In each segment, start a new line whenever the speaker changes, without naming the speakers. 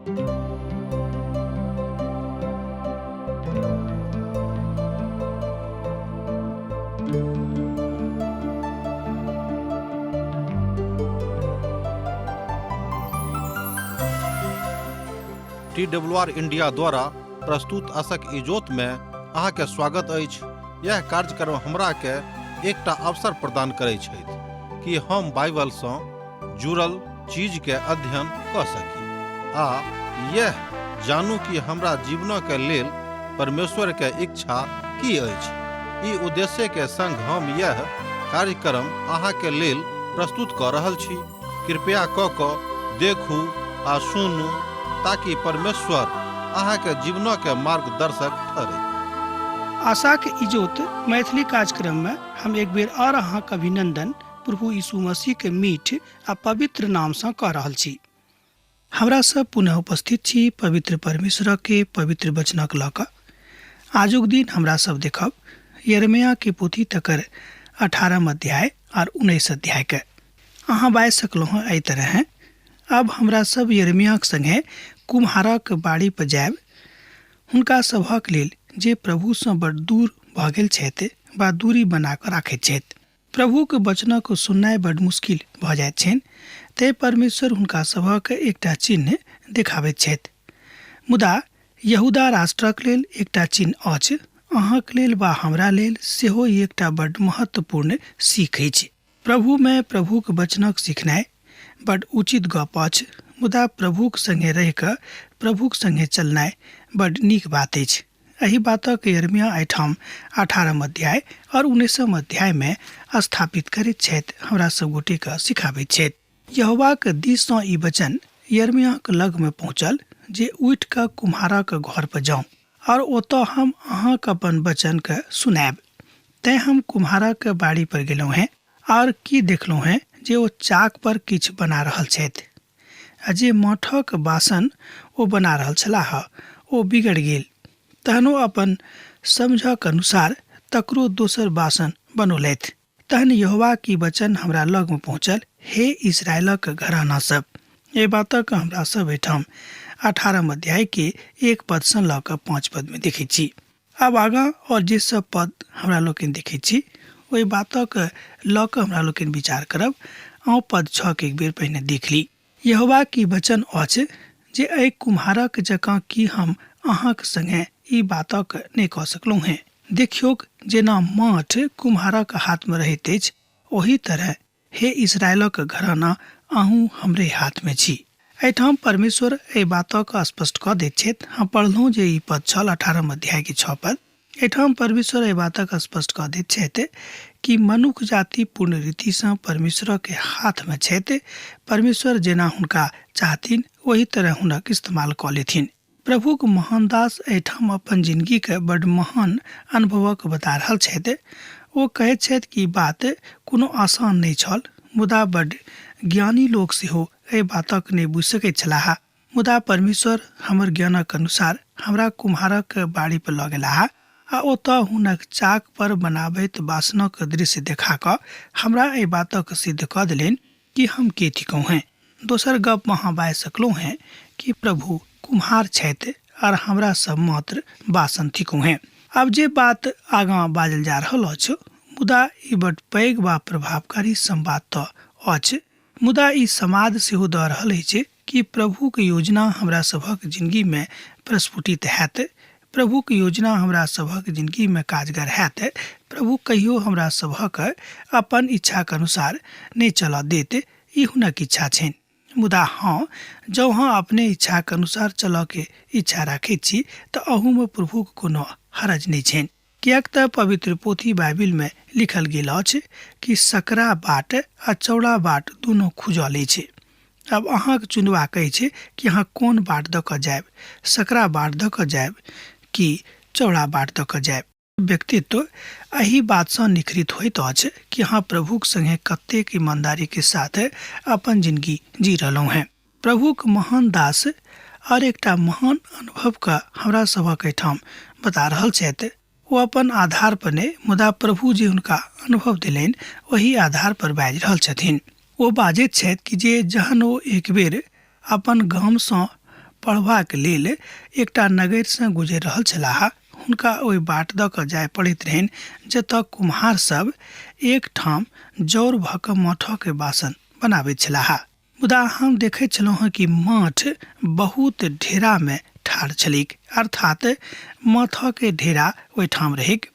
TWR India द्वारा प्रस्तुत आशक इजोत में अहाँ के स्वागत अछि। यह कार्यक्रम हमरा के एकटा अवसर प्रदान करैत छथि कि हम बाइबल सँ जुड़ल चीज के अध्ययन क सकी आ यह जानू कि हमरा जीवन के लेल परमेश्वर के इच्छा की अछि। ई उद्देश्य के संग हम यह कार्यक्रम अहाँ के लेल प्रस्तुत क रहल छी। कृपया क देखू आ सुनू ताकि परमेश्वर अहाँ के जीवन के मार्गदर्शक ठहरे।
आशा के इजोत मैथिली कार्यक्रम में हम एक बेर और अहाँ के अभिनंदन प्रभु यीशु मसीह के मीठ आ पवित्र नाम से कह रहल छी। हमरा सब पुनः उपस्थित छी पवित्र परमेश्वर के पवित्र वचनक लऽ कऽ। आजुक दिन हमरा सब देखब यिर्मयाह के पोथी तकर 18 अध्याय और 19 अध्याय के। अहाँ बाजि सकलहुँ हँ एहि तरह है। अब हमरा सब यिर्मयाह संगे कुम्हारक बाड़ी पर जायब। हुनका सभक लेल जे प्रभु से बड़ दूर भऽ गेल छथि वा दूरी बना कऽ राखैत छथि। प्रभु के वचनक सुननाइ बड़ मुश्किल भऽ जाइत छनि, तैं परमेश्वर हुनका सभक एकटा चिन्ह देखाबैत छथि। मुदा यहूदा राष्ट्रक लेल एकटा चिन्ह अछि। अहाँक लेल वा हमरा लेल सेहो ई एकटा बड़ महत्वपूर्ण सीख अछि। प्रभु में प्रभुक वचनक सिखनाइ बड़ उचित गप अछि, मुदा प्रभुक संगे रहि कऽ प्रभुक संगे चलनाइ बड़ नीक बात अछि। एहि बातक यिर्मयाह एहिठाम 18 अध्याय और 19 अध्याय में स्थापित करैत छथि, हमरा सब गोटे के सिखाबैत छथि। यहोवाक दिस सँ ई वचन यिर्मयाह के लग में पहुँचल जे उठि कऽ कुम्हारक घर पर जाऊँ और ओतऽ हम अहाँक अपन वचन के सुनायब। तैं हम कुम्हारक बाड़ी पर गेलहुँ हैं और की देखलहुँ हैं जे ओ चाक पर किछु बना रहल छथि। आ जे माठक बासन ओ बना रहल छलाह ओ बिगड़ गेल। तहन ओ अपन समझक अनुसार तकरो दोसर बासन बनौलथि। तहन यहोवा की वचन हमरा लग में पहुँचल, हे इस्राएलक घराना सब। ये बातक हमरा सब एठाम 18 अध्याय के 1 पद से लऽ कऽ 5 पद में देखै छी। अब आगाँ और जे सब पद हमरा लोकनि देखै छी ओहि बातक लऽ कऽ हमरा लोकनि विचार करब। अहूँ पद 6 के एक बेर पहिने देख ली। यहोवा की वचन अछि जे एहि कुम्हारक जकाँ की हम अहाँक संगे ई बातक नहि कऽ सकलहुँ हैं। देखियौक जेना माठ कुम्हारक हाथ में रहैत अछि, ओही तरह हे इस्राएलक घराना अहूँ हमरे हाथ में छी। एहिठाम परमेश्वर एहि बातक स्पष्ट कऽ दैत छथि। हम पढ़लहुँ जे ई पद छल 18 अध्याय के 6 पद। एहिठाम परमेश्वर एहि बातक स्पष्ट कऽ दैत छथि कि मनुष्य जाति पूर्ण रीति से परमेश्वर के हाथ में छथि। परमेश्वर जेना हुनका चाहथिन वही तरह हुनक इस्तेमाल कऽ लेथिन। प्रभुक महान दास एहिठाम अपन जिंदगी के बड़ महान अनुभवक बता रहल छथि। ओ कहैत छथि कि बात कोनो आसान नहि छल, मुदा बड़ ज्ञानी लोग सेहो एहि बातक नहि बुझि सकैत छलाह। मुदा परमेश्वर हमर ज्ञानक अनुसार हमरा कुम्हारक बाड़ी पर लऽ गेलाह आ ओतऽ हुनक चाक पर बनाबैत बासनक दृश्य देखा कऽ हमरा एहि बातक सिद्ध कऽ देलनि कि हम के थिकहुँ हैं। दोसर गप अहाँ बाजि सकलहुँ हैं कि प्रभु कुम्हार छथि और हमरा सब मात्र बासन थिकहुँ हैं। अब जे बात आगाँ बाजल जा रहल अछि, मुदा ई बड़ पैघ वा प्रभावकारी संवाद तऽ अछि, मुदा ई समाद सेहो दऽ रहल अछि कि प्रभु के योजना हमरा सभक जिंदगी में प्रस्फुटित हैत। प्रभु के योजना हमरा सभक जिंदगी में काजगर हैत। प्रभु कहियो हमरा सभक अपन इच्छा के अनुसार नहीं चलऽ देत, ई हुनक इच्छा छनि। मुदा हाँ, जँ हाँ अपने इच्छा के अनुसार चलऽ के इच्छा राखैत छी तऽ अहू में प्रभु के कोनो हरज नहीं छनि। कियाक तऽ पवित्र पोथी बाइबिल में लिखल गेल अछि कि सकरा बाट आ चौड़ा बाट दुनू खुजल अछि। अब अहाँके चुनबाक अछि कि अहाँ कोन बाट दऽ कऽ जायब, सकरा बाट दऽ कऽ जायब कि चौड़ा बाट दऽ कऽ जायब। व्यक्तित्व एही बात से निखरित होइत अछि कि अहाँ प्रभुक संगे कतेक ईमानदारी के साथ अपन जिंदगी जी रहलहुँ हैं। प्रभुक महान दास और एकटा महान अनुभव का हमरा सभक एठाम बता रहल छथि। वो अपन आधार पर ने, मुदा प्रभु जे हुनका अनुभव दिलनि वही आधार पर बाजि रहल छथिन। वो बाजैत छथि कि जे जहन ओ एक बेर अपन गाम सँ पढ़बाक लेल एकटा नगर से गुजरि रहल छलाह। हुनका ओहि बाट दऽ कऽ जाय पड़ैत रहनि जतऽ कुम्हार सब एक ठाम जौर भऽ कऽ माठक बासन बनाबैत छलाह। मुदा हम देखैत छलहुँ कि माठ बहुत ढेरा में ठाढ़ छलीक, अर्थात माथक ढेरा ओहिठाम रहैक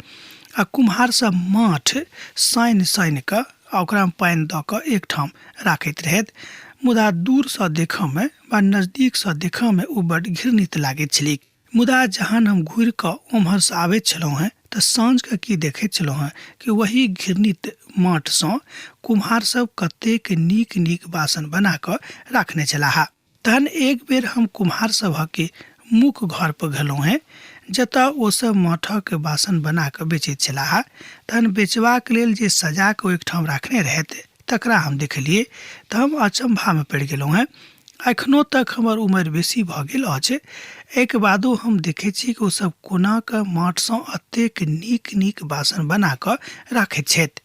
आ कुम्हार सब माठ सानि सानि कऽ ओकरा पानि दऽ कऽ एक ठाम राखैत रहैत। मुदा दूर से देखऽ में वा नजदीक से देखऽ में ओ बड़ घृणित लागैत छलीक। मुदा जहन हम घूरि कऽ ओम्हर से आबैत छलहुँ हैं तऽ साँझ के की देखैत छलहुँ हैं कि वही घृणित माठ सँ कुम्हार सब कतेक नीक नीक बासन बना कऽ राखने छलाह। तहन एक बेर हम कुम्हार सभक के मुख्य घर पर गेलहुँ हैं जतऽ ओ सब माठक बासन बना कऽ बेचैत छलाह। तहन बेचबाक लेल जे सजा कऽ एकठाम राखने रहैत तकरा हम देखलियै तऽ हम अचंभा में पड़ि गेलहुँ हैं। एखनो तक हमर उम्र बेसी भऽ गेल अछि, एहिके बादो हम देखैत छी कि ओ सब कोना कऽ माठ सँ एतेक नीक नीक बासन बना कऽ राखैत छथि।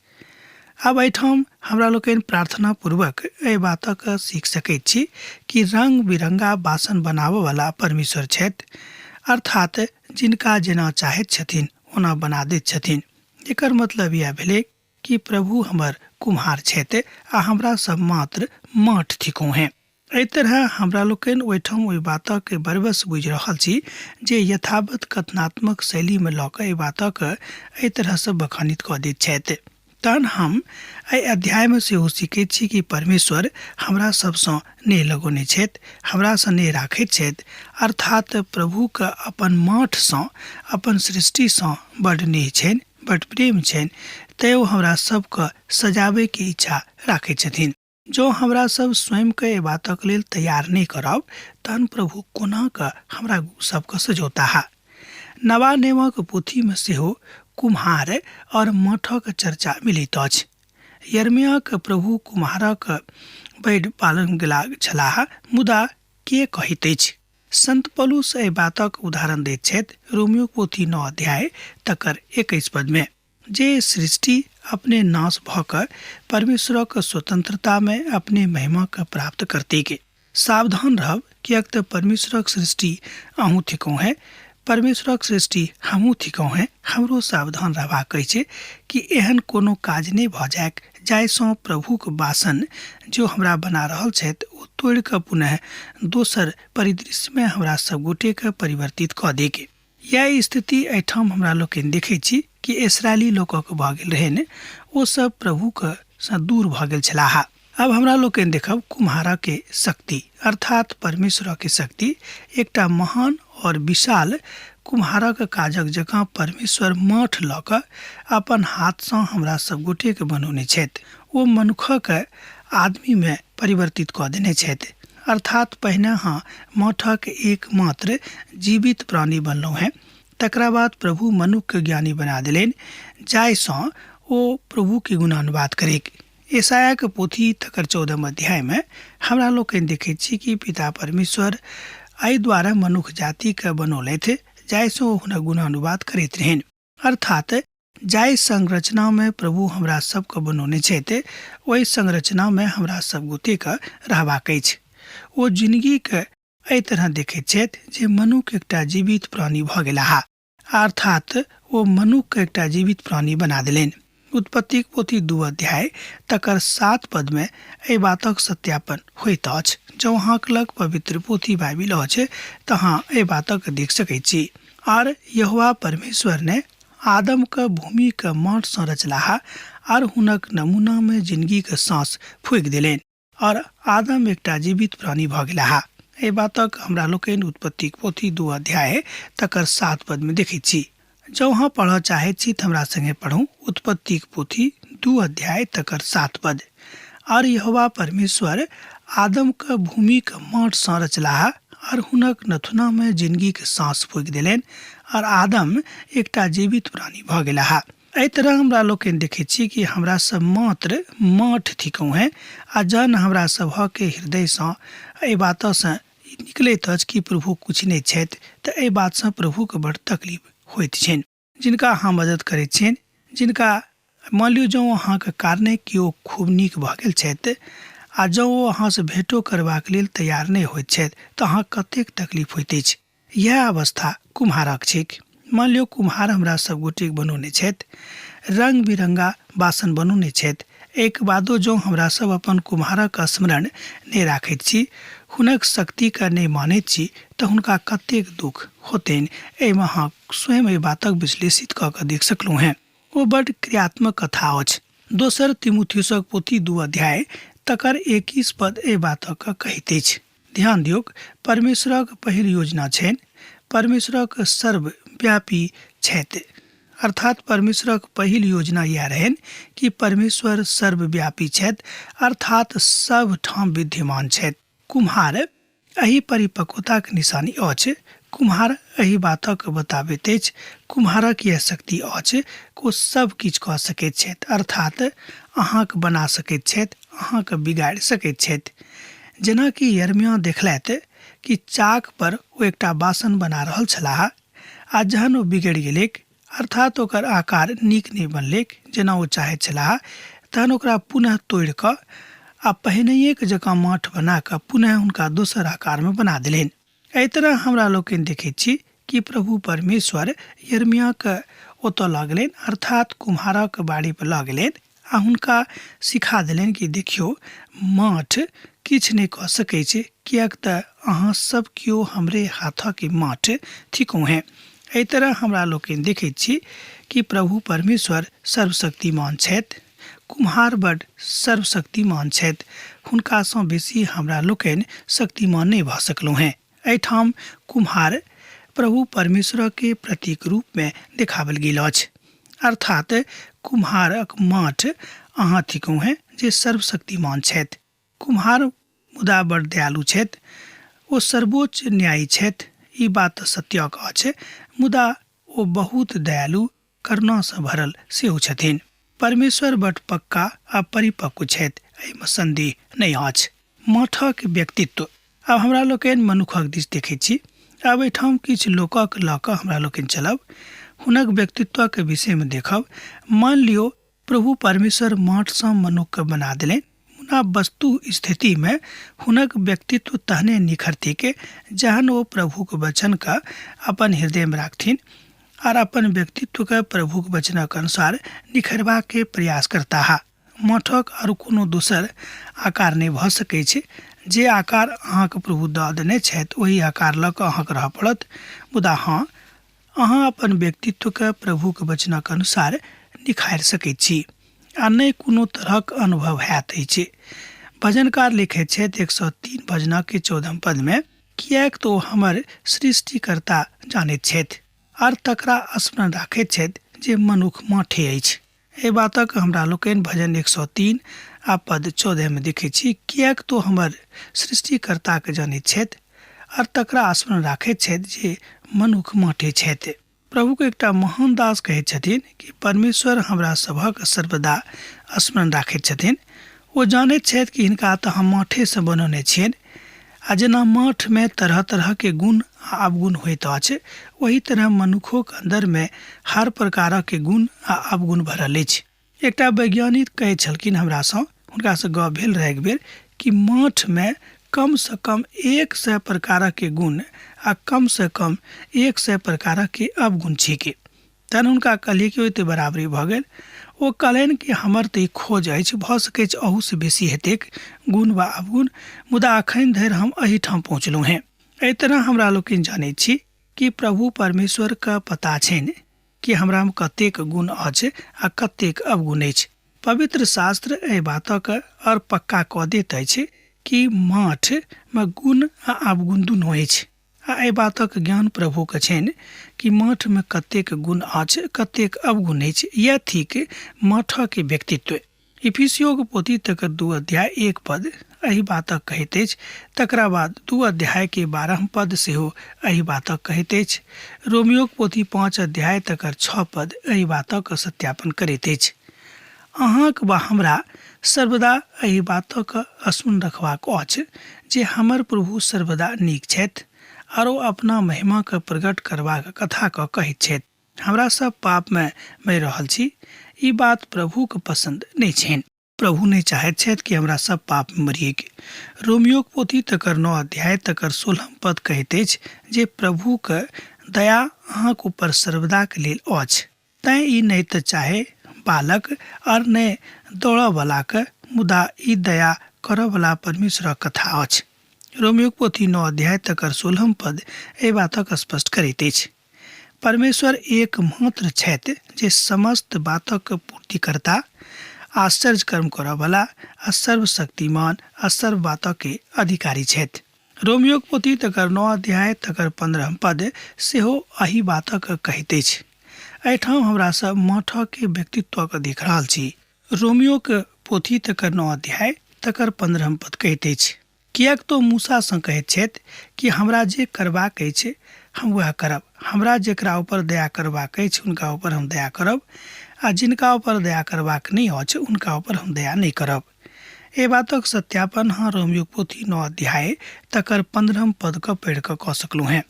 आब एहिठाम हमरा लोकनि प्रार्थना पूर्वक एहि बातक सीख सकैत छी कि रंग बिरंगा बासन बनाबऽ वाला परमेश्वर छथि, अर्थात जिनका जेना चाहैत छथिन ओना बना दैत छथिन। एकर मतलब यह भेलै कि प्रभु हमर कुम्हार छथि आ हमरा सब मात्र माठ थिकौं हैं। एहि तरह हमरा लोकनि ओहिठाम ओहि बातक बरबस बुझि रहल छी जे यथावत कथनात्मक शैली में लऽ कऽ एहि बातक एहि तरह से बखानित कऽ दैत छथि। तहन हम एहि अध्याय में सेहो सीखैत छी कि परमेश्वर हमरा सबसँ नेह लगौने छथि, हमरा सँ नेह राखैत छथि, अर्थात प्रभु के अपन माठ सँ अपन सृष्टि सँ बड़ नेह छनि, बड़ प्रेम छनि, तैं ओ हमरा सबके सजाबै के इच्छा राखैत छथिन। जो हमरा सब स्वयं के एहि बातक लेल तैयार नहीं करब तहन प्रभु कोना कऽ हमरा सबके सजौताह। नवा नेमक पोथी में सेहो कुम्हार और माठक चर्चा मिलैत अछि। यिर्मयाह के प्रभु कुम्हारक बड़ पालन गेला छलाह, मुदा के कहैत अछि? संत पौलुस एहि बातक उदाहरण दैत छथि रोमियो पोथी 9 अध्याय तकर 21 पद में, जे सृष्टि अपने नाश भऽ कऽ परमेश्वरक स्वतंत्रता में अपने महिमा के प्राप्त करते के सावधान रहब, किएक तऽ परमेश्वरक सृष्टि अहूँ थिकौं हैं, परमेश्वरक सृष्टि हमहूँ थिकौं हैं। हमरो सावधान रहबाक अछि कि एहन कोनो काज नहि भऽ जायक जाहिसँ प्रभुक बासन जो हमरा बना रहल छथि ओ तोड़ि कऽ पुनः दोसर परिदृश्य में हमरा सब गोटे के परिवर्तित कऽ दे के। यह स्थिति एहिठाम हमरा लोकनि देखैत छी कि इस्राएली लोकक भऽ गेल रहनि, ओ सब प्रभु के सँ दूर भऽ गेल छलाह। अब हमरा लोकनि देखब कुम्हारा के शक्ति अर्थात परमेश्वर के शक्ति। एकटा महान और विशाल कुम्हारक काजक जकाँ परमेश्वर माठ लऽ कऽ अपन हाथ सँ हमरा सब गोटे के बनौने छथि। ओ मनुखक आदमी में परिवर्तित कऽ देने छथि, अर्थात पहिने हाँ माठक एकमात्र जीवित प्राणी बनलहुँ हैं, तकरा बाद प्रभु मनुख के ज्ञानी बना देलनि जाहिसँ ओ प्रभु के गुणानुवाद करेक। यशायाह के पोथी तकर 14 अध्याय में हमरा लोकनि देखैत छी कि पिता परमेश्वर एहि द्वारा मनुख जाति के बनौलथि जाहिसँ ओ हुनक गुणानुवाद करैत रहनि, अर्थात जाहि संरचना में प्रभु हमरा सबके बनौने छथि ओहि संरचना में हमरा सब गोटे के रहबाक अछि। ओ जिंदगी के एहि तरह देखैत छथि जे मनुख एकटा जीवित प्राणी भऽ गेलाह, अर्थात ओ मनुख के एकटा जीवित प्राणी बना देलनि। उत्पत्ति पोथी 2 अध्याय तकर 7 पद में एहि बातक सत्यापन होइत अछि। जँ अहाँक लग पवित्र पोथी बाइबिल अछि तऽ अहाँ एहि बातक देख सकैत छी। और यहोवा परमेश्वर ने आदम के भूमि के माट सँ रचलाह और हुनक नमूना में जिंदगी के सांस फूंकि देलनि और आदम एकटा जीवित प्राणी भऽ गेलाह। एहि बातक हमरा लोकनि उत्पत्ति पोथी 2 अध्याय तकर 7 पद में देखैत छी। जँ अहाँ पढ़ऽ चाहैत छी तऽ हमरा संगे पढ़ू उत्पत्ति पोथी 2 अध्याय तकर 7 पद। और यहोवा परमेश्वर आदम के भूमि के माट सँ रचलाह और हुनक नथुना में जिंदगी के सांस फूंकि देलनि और आदम एकटा जीवित प्राणी भऽ गेलाह। एहि तरह हमरा लोकनि देखैत छी कि हमरा सब मात्र माठ थिकौं हैं, आ जहन हमरा सभक हृदय सँ एहि बात सँ निकलैत अछि कि प्रभु कुछ नहीं छथि तऽ एहि बात सँ प्रभु के बड़ तकलीफ होइत छनि। जिनका अहाँ मदद करैत छियनि, जिनका मान लियौ जँ अहाँके कारणे केओ खूब नीक भऽ गेल छथि आ जँ ओ अहाँसँ भेटो करबाक लेल तैयार नहि होइत छथि तऽ अहाँ कतेक तकलीफ होइत अछि। इएह अवस्था कुम्हारक छैक। मान लियौ कुम्हार हमरा सब गोटेक बनौने छथि, रंग बिरंगा बासन बनौने छथि। एक बादो जँ हमरा सब अपन कुम्हारक स्मरण नहि राखैत छी, हुनक शक्तिके नहि मानैत छी तऽ हुनका कतेक दुख होतनि। एहिमे अहाँ स्वयं एहि बातक विश्लेषित कऽ कऽ देख सकलहुँ हेँ। ओ बड्ड क्रियात्मक कथा अछि। दोसर तिमुथियुसक पोथी 2 अध्याय तकर 21 पद एहि बातक कहैत अछि। ध्यान दियौक, परमेश्वरक पहिल योजना छनि, परमेश्वरक सर्वव्यापी छथि। अर्थात परमेश्वरक पहिल योजना यह रहनि कि परमेश्वर सर्वव्यापी छथि, अर्थात सब ठाम विद्यमान छथि। कुम्हार एहि परिपक्वताक निशानी अछि। कुम्हार एहि बातक बताबैत अछि, कुम्हारक यह शक्ति अछि कि ओ सब किछु कऽ सकैत छथि, अर्थात अहाँके बना सकैत छथि, अहाँके बिगाड़ि सकैत छथि। जेनाकि यर्मिया देखलथि कि चाक पर ओ एकटा बासन बना रहल छलाह, आ जहन ओ बिगड़ि गेलैक, अर्थात ओकर आकार नीक नहि बनलैक जेना ओ चाहैत छलाह, तहन ओकरा पुनः तोड़ि कऽ आ पहिनहिएक जकाँ माठ बना कऽ पुनः हुनका दोसर आकारमे बना देलनि। एहि तरह हमरा लोकनि देखैत छी कि प्रभु परमेश्वर यर्मियाके ओतऽ लऽ गेलनि, अर्थात कुम्हारक बाड़ी पर लऽ गेलनि आ हुनका सिखा देलनि कि देखियौ, माठ किछु नहि कऽ सकैत छै, किएक तऽ अहाँ सब केओ हमरे हाथक माठ थिकहुँ हैं। एहि तरह हमरा लोकनि देखैत छी कि प्रभु परमेश्वर सर्वशक्तिमान छथि, कुम्हार बड्ड सर्वशक्तिमान छथि। हुनकासँ बेसी हमरा लोकनि शक्तिमान नहि भऽ सकलहुँ हैं। एहिठाम कुम्हार प्रभु परमेश्वरके प्रतीक रूपमे देखाओल गेल अछि, अर्थात कुम्हारक माठ अहाँ थिकहुँ हैं जे सर्वशक्तिमान छथि। कुम्हार मुदा बड़ दयालु छथि, ओ सर्वोच्च न्यायी छथि, ई बात सत्यक अछि, मुदा ओ बहुत दयालु करुणासँ भरल सेहो छथिन। परमेश्वर बड्ड पक्का आ परिपक्व छथि, एहिमे संदेह नहि अछि। माठक व्यक्तित्व। आब हमरा लोकनि मनुखक दिस देखैत छी। आब एहिठाम किछु लोकक लऽ कऽ हमरा लोकनि चलब, हुनक व्यक्तित्वके विषयमे देखब। मान लियौ प्रभु परमेश्वर माठसँ मनुखके बना देलनि, मुदा वस्तु स्थितिमे हुनक व्यक्तित्व तहने निखरती के जहन ओ प्रभुके वचनके अपन हृदयमे राखथिन और अपन व्यक्तित्वके प्रभुके वचनक अनुसार निखरबाके प्रयास करता। माठक और कोनो दोसर आकार नहि भऽ सकै छै। जे आकार अहाँके प्रभु दऽ देने छथि ओही आकार लऽ कऽ अहाँके रहऽ पड़त, मुदा हाँ, अहाँ अपन व्यक्तित्वके प्रभुके वचनक अनुसार निखारि सकैत छी आ नहि कोनो तरहक अनुभव हैत अछि। भजनकार लिखैत छथि 103 भजनके 14 पदमे, किएक तो हमर सृष्टिकर्ता जानैत छथि आर तकरा स्मरण राखैत छथि जे मनुख माठे अछि। एहि बातक हमरा लोकनि भजन 103 आ पद 14 में देखै छी, किएक तो हमर सृष्टिकर्ताके जानैत छथि आर तकरा स्मरण राखैत छथि जे मनुख माठे छथि। प्रभुके एकटा महान दास कहैत छथिन कि परमेश्वर हमरा सभक सर्वदा स्मरण राखैत छथिन। ओ जानैत छथि कि हिनका तऽ हम माठेसँ बनौने छियनि, आ जेना माठमे तरह तरहके गुण आ अवगुण होइत अछि, वही तरह मनुखोक अन्दरमे हर प्रकारक गुण आ अवगुण भरल अछि। एकटा वैज्ञानिक कहैत छलखिन हमरासँ, हुनकासँ गप भेल रहै एक बेर, कि माठमे कमसँ कम 100 प्रकारके गुण आ कमसँ कम 100 प्रकारके अवगुण छिकै। तहन हुनका कहलियै कि ओहिते बराबरी भऽ गेल। ओ कहलनि कि हमर तऽ ई खोज अछि, भऽ सकैत छै अहूसँ बेसी हेतैक गुण वा अवगुण, मुदा अखन धरि हम एहिठाम पहुँचलहुँ हेँ। एहि तरह हमरा लोकनि जानैत छी कि प्रभु परमेश्वरके पता छनि कि हमरामे कतेक गुण अछि आ कतेक अवगुण अछि। पवित्र शास्त्र एहि बातक और पक्का कऽ दैत अछि कि माठमे गुण आ अवगुण दुनू अछि, आ एहि बातक ज्ञान प्रभुके छनि कि माठमे कतेक गुण अछि, कतेक अवगुण अछि। यह थिक माठक व्यक्तित्व। इफिसियोके पोथी तकर 2 अध्याय 1 पद एहि बातक कहैत अछि। तकरा बाद 2 अध्यायके 12 पद सेहो एहि बातक कहैत अछि। रोमियोके पोथी 5 अध्याय तकर 6 पद एहि बातक सत्यापन करैत अछि। अहाँक वा हमरा सर्वदा एहि बातक स्मरण रखबाक अछि जे हमर प्रभु सर्वदा नीक छथि और अपना महिमाके प्रकट करबाक कथाके कहैत छथि। हमरा सब पापमे मरि रहल छी, ई बात प्रभुके पसंद नहि छनि। प्रभु नहीं चाहैत छथि कि हमरा सब पाप में मरिए के। रोमियोक पोथी तकर 9 अध्याय तकर 16 पद कहैत अछि जे प्रभु के दया अहाँक ऊपर सर्वदा के लेल अछि। तैं ई नहीं तो चाहे बालक और नहीं दौड़ वाला के, मुदा ई दया कर वाला परमेश्वर कथा अछि। रोमियोक पोथी 9 अध्याय तकर 16 पद एहि बातक स्पष्ट करैत अछि। परमेश्वर एक मात्र छथि जे समस्त बातक पूर्तिकर्ता, आश्चर्य कर्म करऽ वाला, सर्वशक्तिमान, सर्व बातक के अधिकारी छथि। रोमियोक पोथी तकर 9 अध्याय तकर 15 पद सेहो एही बातक कहैत अछि। एहिठाम हमरा सब मठक के व्यक्तित्व के देख रहल छी। रोमियोक पोथी तकर 9 अध्याय तकर 15 पद कहैत अछि, किएक तो मूसा सँ कहैत छथि कि हमरा जे करबाक अछि हम वह करब, हमरा जेकरा ऊपर दया करबाक अछि हुनका ऊपर हम दया करब, आ जिनका ऊपर दया करबाक नहीं अछि उनका ऊपर हम दया नहीं करब। ए बातक सत्यापन हाँ रोमियोक पोथी 9 अध्याय तकर 15 पद का पढ़ कर कह सकलूँ हैं।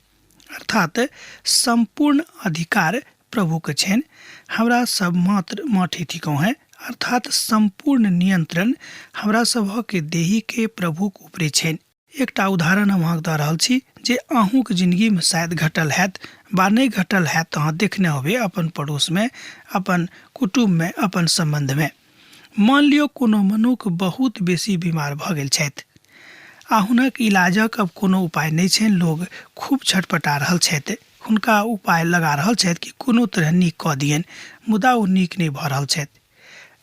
अर्थात संपूर्ण अधिकार प्रभु के छेन, हमरा सब मात्र मठ थिकौ हैं। अर्थात संपूर्ण नियंत्रण हमरा सब के देही के प्रभु के ऊपरे छेन। एकटा उदाहरण हम अहाँके दऽ रहल छी जे अहूँ के जिंदगी में शायद घटल हैत बा नहीं घटल हैत तो अहाँ देखने होबे अपन पड़ोस में, अपन कुटुम्ब में, अपन संबंध में। मान लियो कोनो मनुष्य बहुत बेसी बीमार भ गेल छथि आ हुनक इलाजक अब कोनो उपाय नहीं छनि। लोग खूब छटपटा रहल छथि, हुनका उपाय लगा रहल छथि कि कोनो तरह नीक कऽ दियनि, मुदा ओ नीक नहीं भऽ रहल छथि।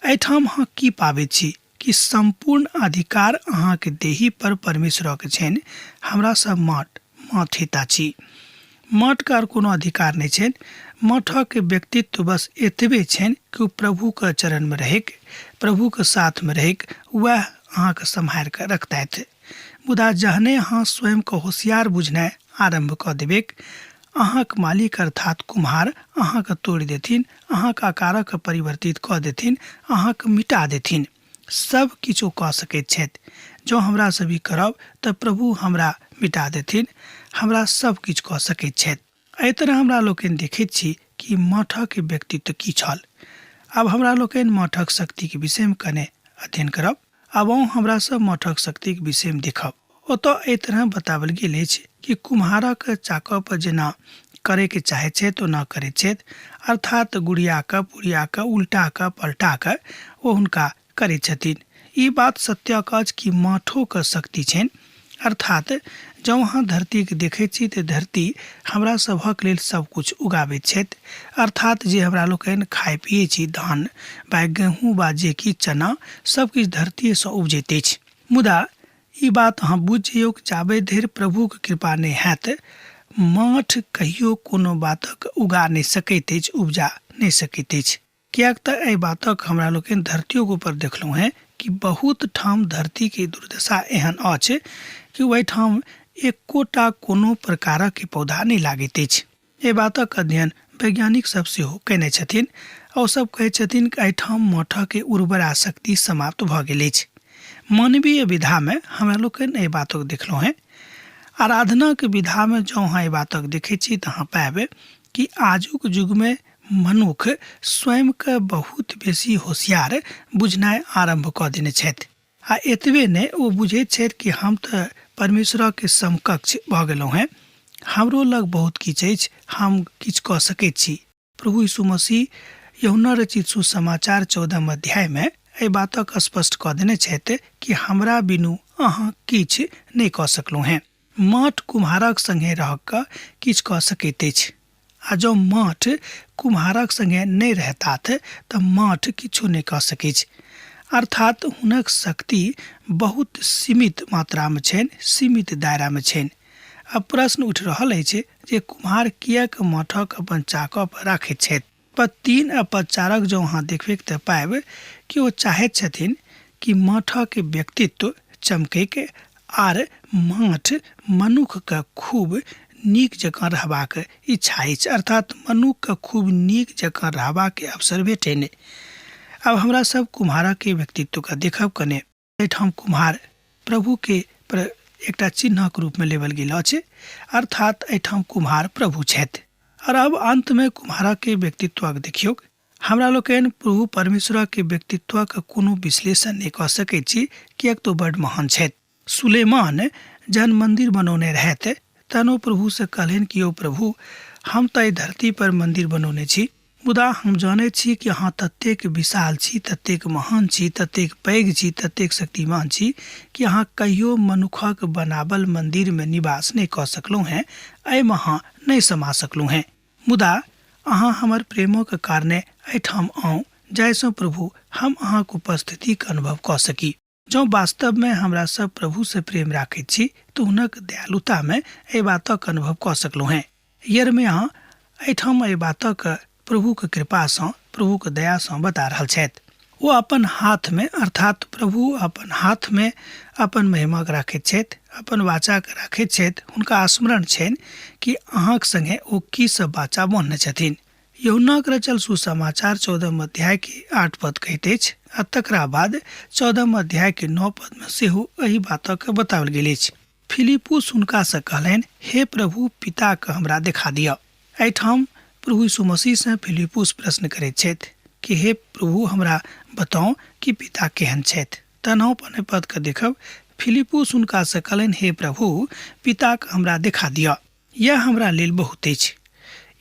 एहिठाम अहाँ की पाबैत छी कि संपूर्ण अधिकार अहाँ के देही पर परमेश्वर के छनि। हमरा सब मठ हिता छी। मठ का कोनो अधिकार नहीं छनि। मठक के व्यक्तित्व बस एतबे छनि कि ओ प्रभु के चरण में रहिक, प्रभु के साथ में रहिक वह अहाँ के सम्हार के रखतैथ। मुदा जहने अहाँ स्वयं को होशियार बुझनाइ आरंभ कऽ देबेक, अहाँक मालिक अर्थात कुम्हार अहाँके तोड़ि देथिन, अहाँके आकारक परिवर्तित कऽ देथिन, अहाँके मिटा देथिन। सब किछो कऽ सकैत छथि। जँ हमरा सब ई करब तऽ प्रभु हमरा मिटा देथिन, हमरा सब किछु कऽ सकैत छथि। एहि तरह हमरा लोकनि देखैत छी कि मठक व्यक्तित्व की छल। अब हमरा लोकनि मठक शक्ति के विषय में कने अध्ययन करब। अब हमरा सब मठक शक्ति के विषय में देखब। ओतऽ एहि तरह बतावल गेल अछि कि कुम्हारक चाकऽ पर जेना करे के चाहे छथि ओना करै छथि, अर्थात गुड़िया के पुड़िया के उल्टा के पलटा के ओ हुनका करै छथिन। ई बात सत्य अछि कि मठो के शक्ति छनि। अर्थात जँ अहाँ धरती के देखै छी तऽ धरती हमरा सभक लेल सब कुछ उगाबैत छथि। अर्थात जे हमरा लोकनि खाइ पियै छी, धान बा गेहूँ बा जे कि चना, सब किछु धरती से उपजैत अछि। मुदा ई बात अहाँ बुझ जइयौ कि जाबे धरि प्रभु के कृपा नहीं हैत, मठ कहियो कोनो बातक उगा नहीं सकैत अछि, उपजा नहीं सकैत अछि। किएक तऽ एहि बातक हमरा लोकनि धरतियों के ऊपर देखलहुँ हैं कि बहुत ठाम धरती के दुर्दशा एहन अछि कि ओहिठाम एकोटा कोनो प्रकारक के पौधा नहीं लागैत अछि। एहि बातक अध्ययन वैज्ञानिक सब सेहो कयने छथिन। ओ सब कहै छथिन कि एहिठाम मठक के उर्वरा शक्ति समाप्त भऽ गेल अछि। मानवीय विधा में हमरा लोकनि एहि बातक देखलहुँ हैं। आराधना के विधा में जँ अहाँ एहि बातक देखै छी तऽ अहाँ पाएब कि आजुक युग में मनुख स्वयं के बहुत बेसी होशियार बुझनाइ आरंभ कऽ देने छथि। आ एतबे नहीं, ओ बुझैत छथि कि हम तऽ परमेश्वर के समकक्ष भऽ गेलहुँ हैं, हमरो लग बहुत किछु अछि, हम किछु कऽ सकैत छी। प्रभु यीशु मसीह यूहन्ना रचित सुसमाचार 14 अध्याय में एहि बातक स्पष्ट कऽ देने छथि कि हमरा बिनु अहाँ किछु नहीं कऽ सकलहुँ हैं। मठ कुम्हारक संगे रह कऽ किछु कऽ सकैत अछि, आ जँ मठ कुम्हारक संगे नहीं रहतात तऽ मठ किछु नहीं कऽ सकैत। अर्थात हुनक शक्ति बहुत सीमित मात्रा में छनि, सीमित दायरा में छनि। अब प्रश्न उठि रहल अछि जे कुम्हार किएक मठक अपन चाकऽ पर राखैत छथि। पद 3 आ पद 4 जँ अहाँ देखबै तऽ पाएब कि ओ चाहैत छथिन कि मठक व्यक्तित्व चमकैक आर मठ मनुख के खूब नीक जकाँ रहबाक इच्छा अछि। अर्थात मनुख के खूब नीक जकाँ रहबाक अवसर भेटै नहि। अब हमरा सब कुम्हारक के व्यक्तित्व का देखब कने। एहिठाम कुम्हार प्रभु के एकटा चिन्हक रूप में लेवल गेल अछि, अर्थात एहिठाम कुम्हार प्रभु छथि। और अब अंत में कुम्हारक के व्यक्तित्व देखियौ। हमरा लोकनि प्रभु परमेश्वर के व्यक्तित्व के कोनो विश्लेषण नहीं कऽ सकैत छी, किएक तो बड़ महान छथि। सुलेमान जहन मंदिर बनौने रहथि तहन ओ प्रभु से कहलनि कि ओ प्रभु, हम तऽ एहि धरती पर मंदिर बनौने छी, मुदा हम जानै छी कि अहाँ ततेक विशाल छी, ततेक महान छी, ततेक पैघ छी, ततेक शक्तिमान छी कि अहाँ कहियो मनुखक बनावल मंदिर में निवास नहीं कऽ सकलहुँ हैं, एहिमे अहाँ नहीं समा सकलहुँ हैं। मुदा अहाँ हमर प्रेमक कारणे एहिठाम आउ, जाहिसँ प्रभु हम अहाँक उपस्थितिक अनुभव कऽ सकी। जँ वास्तव में हमरा सब प्रभु से प्रेम राखैत छी तऽ हुनक दयालुता में एहि बातक अनुभव कऽ सकलहुँ हैं। यिर्मयाह एहिठाम एहि बातक प्रभुक कृपासँ, प्रभुक दयासँ बता रहल छथि। ओ अपन हाथ में अर्थात प्रभु अपन हाथ में अपन महिमाक राखैत छथि, अपन वाचाक राखैत छथि। हुनका स्मरण छनि कि अहाँक संगे ओ की सब वाचा बान्हने छथिन। यूहन्नाक रचल सुसमाचार 14 अध्याय के 8 पद कहैत अछि, आ तकरा बाद 14 अध्याय के 9 पद में सेहो एहि बातक बताओल गेल अछि। फिलिप्पुस हुनका से कहलनि, हे प्रभु, पिता के हमरा देखा दिअ। एहिठाम प्रभु यीशु मसीह से फिलिप्पुस प्रश्न करैत छथि कि हे प्रभु, हमरा बताउ कि पिता केहन छथि। तहन हम अपन पद के देखब। फिलिप्पुस हुनका से कहलनि, हे प्रभु, पिता के हमरा देखा दिअ, यह हमरा लेल बहुत अछि।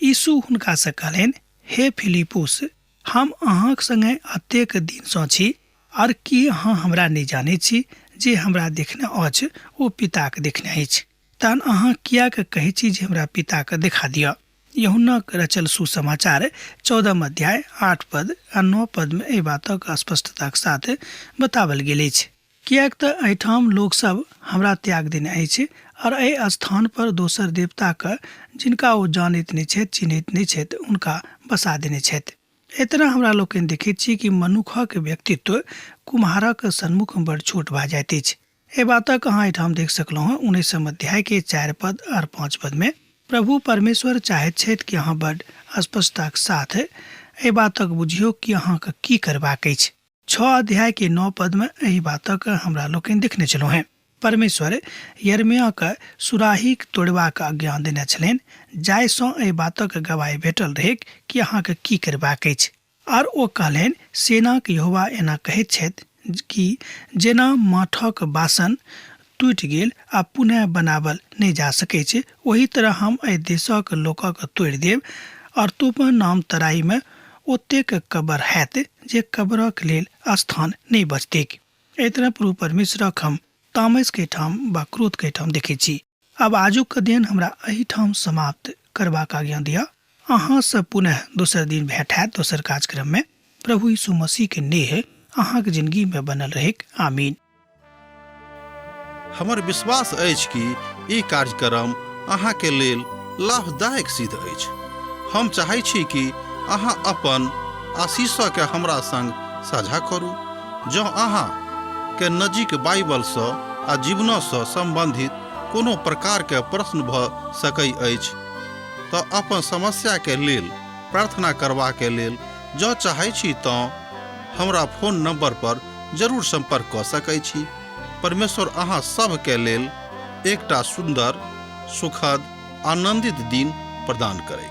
यीशु हुनका से कहलनि, हे फिलिप्पुस, हम अहाँक संगे एतेक दिनसँ छी, और की अहाँ हमरा नहि जानै छी? जे हमरा देखने अछि ओ पिता के देखने अछि। तहन अहाँ किएक कहै छी जे हमरा पिता के देखा दिअ? यूहन्नाक रचल सुसमाचार 14 अध्याय 8 पद आ 9 पद में एहि बातक स्पष्टताक साथ बतावल गेल अछि। किएक तऽ एहिठाम लोक सब हमरा त्याग देने अछि, और एहि स्थान पर दोसर देवता के, जिनका ओ जानैत नहीं छथि, चिन्हैत नहीं छथि, हुनका बसा देने छथि। एतना हमरा लोकनि देखैत छी कि मनुखक व्यक्तित्व कुम्हारक सन्मुख में बड़ छोट भऽ जाइत अछि। एहि बातक अहाँ एहिठाम देख सकलहुँ हैं 19 अध्याय के 4 पद और 5 पद में। प्रभु परमेश्वर चाहैत छथि कि अहाँ बड़ स्पष्टताक साथ एहि बातक बुझियौ कि अहाँके की करबाक अछि। 6 अध्याय के 9 पद में एहि बातक हमरा लोकनि देखने छलहुँ हैं। परमेश्वर यिर्मयाह के सुराही तोड़बाक आज्ञा देने छलनि, जाहिसँ एहि बातक गवाही भेटल रहै कि अहाँके की करबाक अछि। और ओ कहलनि, सेनाक यहोवा एना कहैत छथि कि जेना माठक बासन टूटि गेल आ पुनः बनावल नहीं जा सकैत छै, ओही तरह हम एहि देशक लोकक तोड़ि देब, और तूफान नाम तराई में ओतेक कब्र हैत जे कब्रक लेल स्थान नहीं बचतैक। एहि तरह प्रभु परमेश्वरक हम तामस के ठाम वा क्रोध के ठाम देखै छी। अब आजुक दिन हमरा एहि ठाम समाप्त करबाक आज्ञा दिअ। अहाँ सब पुनः दोसर दिन भेंट हैत दोसर कार्यक्रम में। प्रभु यीशु मसीह के नेह अहाँक जिंदगी में बनल रहेक। आमीन।
हमर विश्वास अछि कि ई कार्यक्रम अहाँके लेल लाभदायक सिद्ध अछि। हम चाहै छी कि अहाँ अपन आशीषके हमरा संग साझा करू। जँ अहाँ के नजीक बाइबल से आ जीवन से संबंधित कोनो प्रकार के प्रश्न भऽ सकै अछि तऽ अपन समस्या के लेल प्रार्थना करबा के लेल जँ चाहै छी तऽ हमरा फोन नंबर पर जरूर संपर्क कऽ सकै छी। परमेश्वर अहाँ सब के लेल एकटा सुंदर, सुखद, आनंदित दिन प्रदान करै।